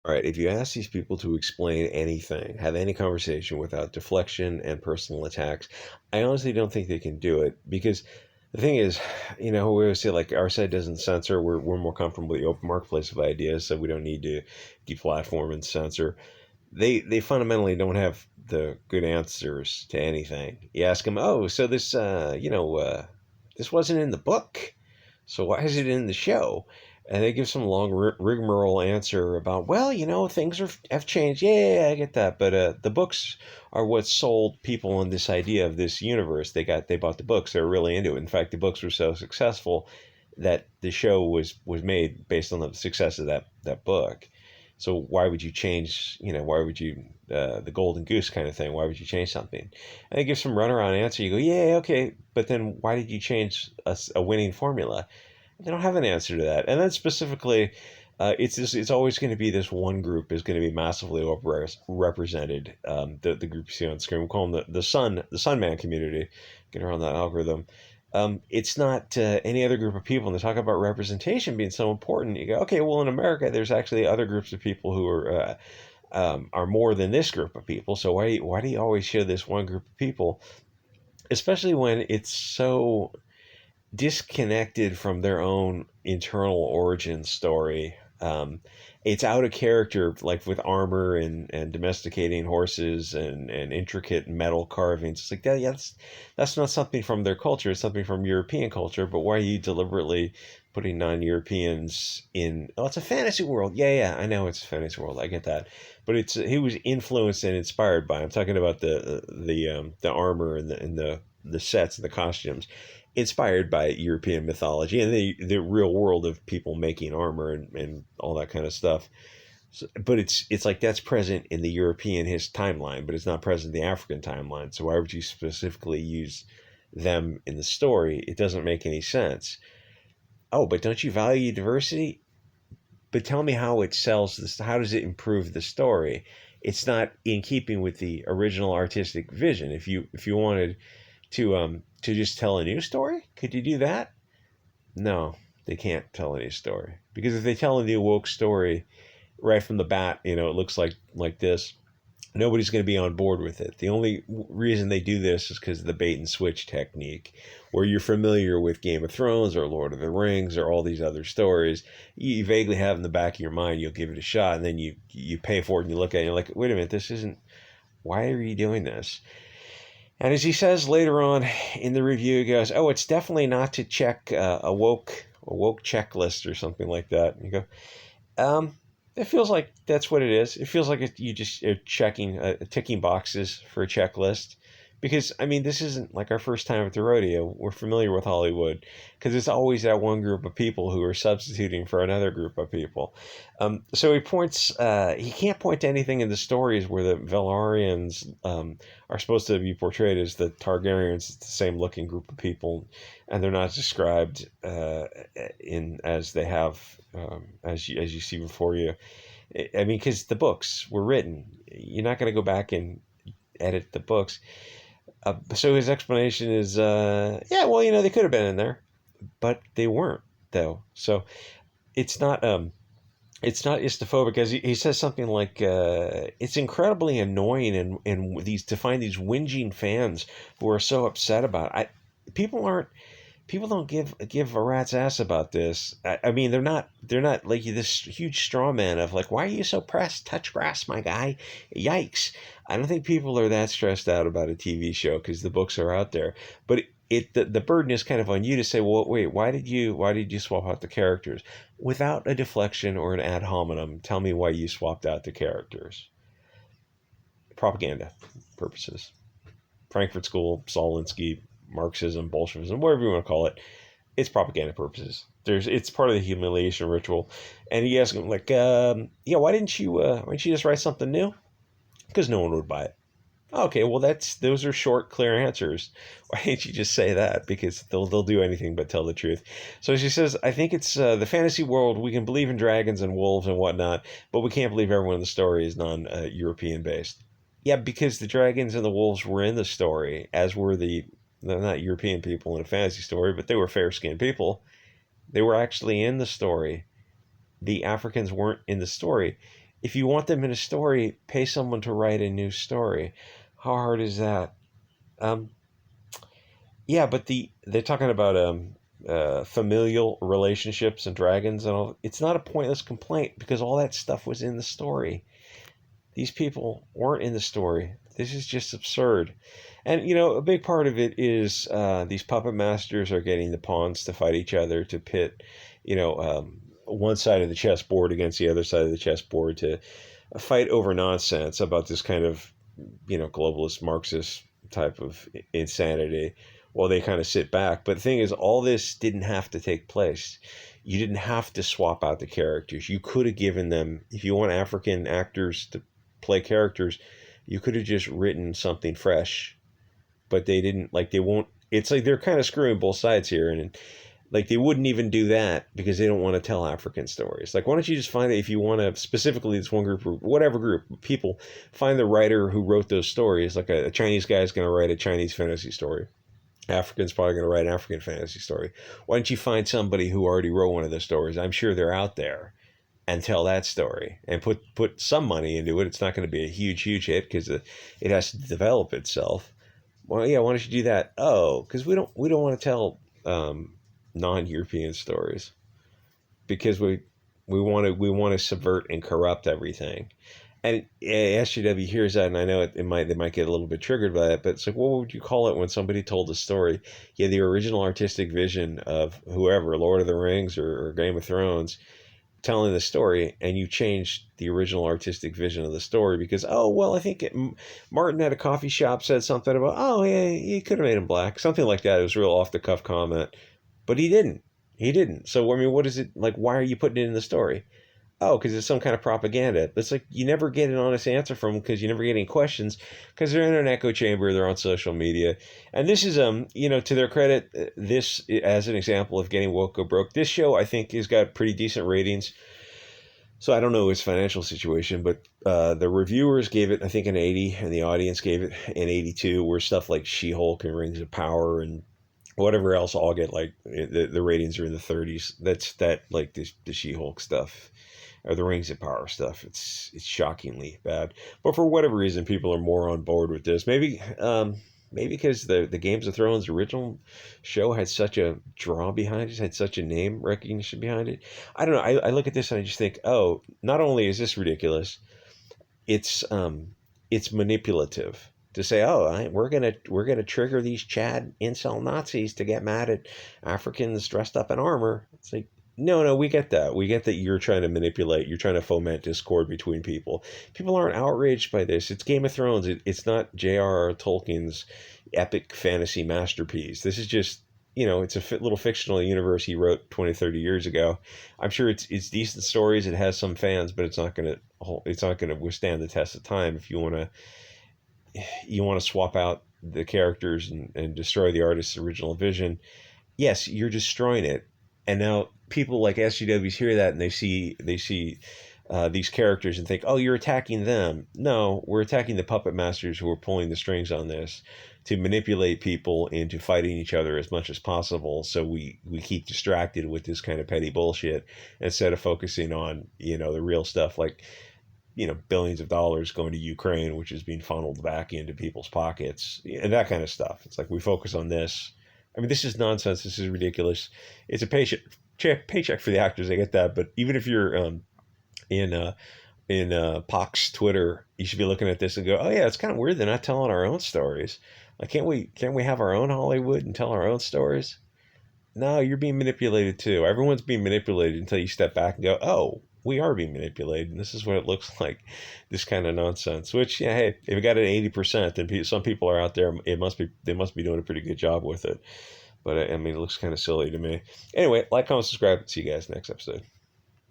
All right, if you ask these people to explain anything, have any conversation without deflection and personal attacks, I honestly don't think they can do it because the thing is, we always say like our side doesn't censor. We're more comfortable with the open marketplace of ideas, so we don't need to deplatform and censor. They fundamentally don't have the good answers to anything. You ask them, oh, so this wasn't in the book, so why is it in the show? And they give some long rigmarole answer about, well, things have changed. Yeah, I get that, but the books are what sold people on this idea of this universe. They bought the books. They were really into it. In fact, the books were so successful that the show was made based on the success of that book. So why would you change? Why would you the golden goose kind of thing? Why would you change something? And they give some runaround answer. You go, yeah, okay, but then why did you change a winning formula? They don't have an answer to that. And then specifically, it's always going to be this one group is going to be massively represented. The group you see on screen, we call them the Sun Man community. Get around that algorithm. It's not any other group of people. And they talk about representation being so important. You go, okay, well in America, there's actually other groups of people who are more than this group of people. So why do you always show this one group of people, especially when it's so disconnected from their own internal origin story. It's out of character, like with armor and domesticating horses and intricate metal carvings. It's like that. Yeah, that's not something from their culture. It's something from European culture. But why are you deliberately putting non-Europeans in? Oh, it's a fantasy world. Yeah, I know it's a fantasy world. I get that. But he was influenced and inspired by. I'm talking about the armor and the sets and the costumes inspired by European mythology and the real world of people making armor and all that kind of stuff. So, but it's like that's present in the European his timeline, but it's not present in the African timeline. So why would you specifically use them in the story? It doesn't make any sense. Oh, but don't you value diversity? But tell me how it sells this. How does it improve the story? It's not in keeping with the original artistic vision. If you wanted to just tell a new story, could you do that? No, they can't tell a new story because if they tell a new woke story right from the bat, it looks like this. Nobody's going to be on board with it. The only reason they do this is because of the bait and switch technique, where you're familiar with Game of Thrones or Lord of the Rings or all these other stories. You vaguely have in the back of your mind, you'll give it a shot, and then you pay for it and you look at it and you're like, wait a minute, this isn't. Why are you doing this? And as he says later on in the review, he goes, "Oh, it's definitely not to check a woke checklist or something like that." And you go, it feels like that's what it is. It feels like you just are checking, ticking boxes for a checklist. Because, I mean, this isn't like our first time at the rodeo. We're familiar with Hollywood because it's always that one group of people who are substituting for another group of people. So he can't point to anything in the stories where the Valarians are supposed to be portrayed as the Targaryens. It's the same looking group of people, and they're not described as they have as you see before you. I mean, because the books were written, you're not going to go back and edit the books. So his explanation is, yeah, well, they could have been in there, but they weren't, though. So it's not it's not istophobic, as he says something like, it's incredibly annoying and to find these whinging fans who are so upset about it. People aren't people don't give a rat's ass about this. I mean, they're not like this huge straw man of like, why are you so pressed? Touch grass, my guy. Yikes! I don't think people are that stressed out about a TV show because the books are out there. But the burden is kind of on you to say, well, wait, why did you swap out the characters without a deflection or an ad hominem? Tell me why you swapped out the characters. Propaganda purposes. Frankfurt School, Solinsky, Marxism, Bolshevism, whatever you want to call it. It's propaganda purposes. It's part of the humiliation ritual. And he asked him like, yeah, why didn't you just write something new? Because no one would buy it. Okay, well those are short, clear answers. Why didn't you just say that? Because they'll do anything but tell the truth. So she says, I think it's the fantasy world. We can believe in dragons and wolves and whatnot, but we can't believe everyone in the story is non-European based. Yeah, because the dragons and the wolves were in the story, as were they're not European people in a fantasy story, but they were fair-skinned people. They were actually in the story. The Africans weren't in the story. If you want them in a story, pay someone to write a new story. How hard is that? Um, yeah, but they're talking about familial relationships and dragons and all. It's not a pointless complaint because all that stuff was in the story. These people weren't in the story. This is just absurd. And, a big part of it is these puppet masters are getting the pawns to fight each other, to pit, one side of the chessboard against the other side of the chessboard, to fight over nonsense about this kind of, globalist Marxist type of insanity while they kind of sit back. But the thing is, all this didn't have to take place. You didn't have to swap out the characters. You could have given them, if you want African actors to play characters, you could have just written something fresh. But they didn't, like, they won't, it's like they're kind of screwing both sides here. And like, they wouldn't even do that because they don't want to tell African stories. Like, why don't you just find it, if you want to, specifically this one group or whatever group of people, find the writer who wrote those stories. Like a Chinese guy is going to write a Chinese fantasy story. African's probably going to write an African fantasy story. Why don't you find somebody who already wrote one of those stories? I'm sure they're out there, and tell that story and put some money into it. It's not going to be a huge hit because it has to develop itself. Well, yeah, why don't you do that? Oh, because we don't want to tell non-European stories because we want to subvert and corrupt everything. And SJW hears that, and I know they might get a little bit triggered by it, but it's like, what would you call it when somebody told a story? Yeah, the original artistic vision of whoever, Lord of the Rings or Game of Thrones, telling the story, and you changed the original artistic vision of the story because, oh, well, I think Martin at a coffee shop said something about, oh, yeah, he could have made him black, something like that. It was a real off the cuff comment, but he didn't. He didn't. So, I mean, what is it like? Why are you putting it in the story? Oh, because it's some kind of propaganda. But it's like you never get an honest answer from them because you never get any questions because they're in an echo chamber. They're on social media, and this is to their credit, this as an example of getting woke go broke. This show I think has got pretty decent ratings. So I don't know its financial situation, but the reviewers gave it I think an 80, and the audience gave it an 82. Where stuff like She-Hulk and Rings of Power and whatever else all get like the ratings are in the 30s. That's like the She-Hulk stuff or the Rings of Power stuff. It's shockingly bad. But for whatever reason, people are more on board with this. Maybe because the Games of Thrones original show had such a draw behind it, had such a name recognition behind it. I don't know. I look at this and I just think, oh, not only is this ridiculous, it's manipulative to say, oh, we're gonna trigger these Chad incel Nazis to get mad at Africans dressed up in armor. It's like, no, we get that. We get that you're trying to manipulate. You're trying to foment discord between people. People aren't outraged by this. It's Game of Thrones. It's not J.R.R. Tolkien's epic fantasy masterpiece. This is just, it's a little fictional universe he wrote 20, 30 years ago. I'm sure it's decent stories. It has some fans, but it's not going to withstand the test of time if you want to swap out the characters and destroy the artist's original vision. Yes, you're destroying it. And now people like SGWs hear that and they see these characters and think, oh, you're attacking them. No, we're attacking the puppet masters who are pulling the strings on this to manipulate people into fighting each other as much as possible. So we keep distracted with this kind of petty bullshit instead of focusing on, the real stuff like, billions of dollars going to Ukraine, which is being funneled back into people's pockets and that kind of stuff. It's like we focus on this. I mean, this is nonsense. This is ridiculous. It's a paycheck for the actors. I get that, but even if you're in Pox Twitter, you should be looking at this and go, oh yeah, it's kind of weird they're not telling our own stories. Like, can't we have our own Hollywood and tell our own stories? No, you're being manipulated too. Everyone's being manipulated until you step back and go, oh, we are being manipulated, and this is what it looks like, this kind of nonsense. Which, yeah, hey, if it got an 80%, then some people are out there. They must be doing a pretty good job with it. But I mean, it looks kind of silly to me. Anyway, like, comment, subscribe. See you guys next episode.